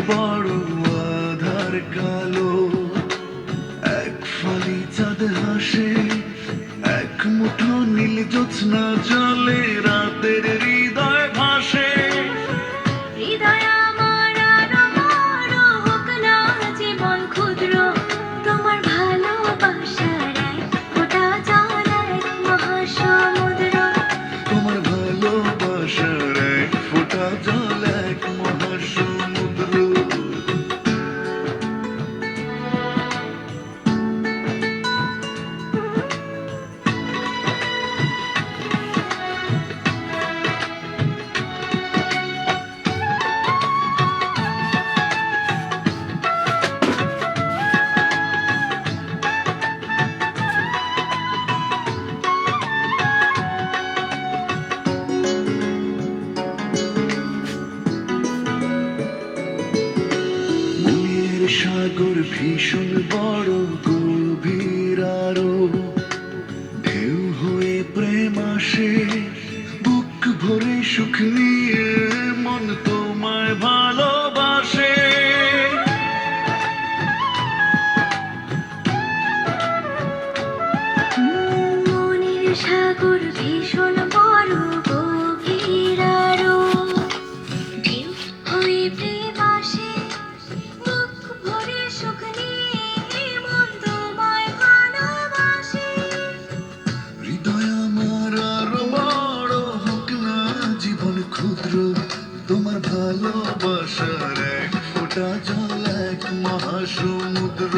বড় আধার কালো, এক ফালি চাঁদ হাসে, এক মুঠো নীল জ্যোৎস্না জলে রাতের হৃদয় ভাসে। হৃদয় আমার আরো বড় হোক না জীবন ক্ষুদ্র, তোমার ভালোবাসার এক ফোঁটা জল এক মহাসমুদ্র। তোমার ভালোবাসার এক ফোঁটা জল এক মহাসমুদ্র। সাগর ভীষণ বড় গভীর আরো, ঢেউ হয়ে প্রেম আসে, বুক ভরে সুখ নিয়ে মন তোমায় ভালোবাসে। মনের সাগর ভীষণ বড় গভীর আরো, ঢেউ হয়ে প্রেম আসে, বুক ভরে সুখ নিয়ে মন তোমায় ভালোবাসে। হৃদয় আমার আরো বড় হোক না জীবন ক্ষুদ্র, তোমার ভালোবাসার এক ফোঁটা জল এক মহাসমুদ্র।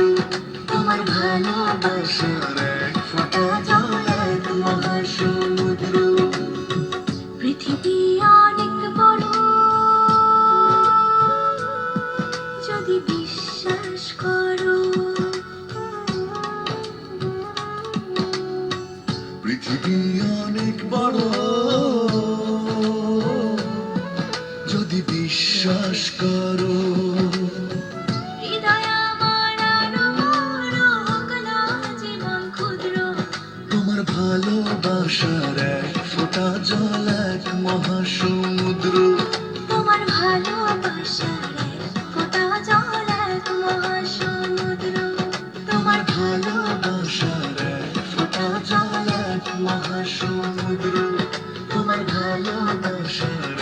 তোমার ভালোবাসার এক ফোঁটা জল এক মহাসমুদ্র। পৃথিবী অনেক বড়, যদি বিশ্বাস করো। পৃথিবী অনেক বড়, যদি বিশ্বাস করো। হৃদয় আমার আরো বড় হোক না জীবন ক্ষুদ্র, তোমার ভালোবাসার এক ফোঁটা জল এক মহাসমুদ্র। তোমার ভালোবাসার এক ফোঁটা জল এক মহাসমুদ্র। তোমার ভালোবাসার এক ফোঁটা জল এক মহাসমুদ্র। তোমার ভালোবাসার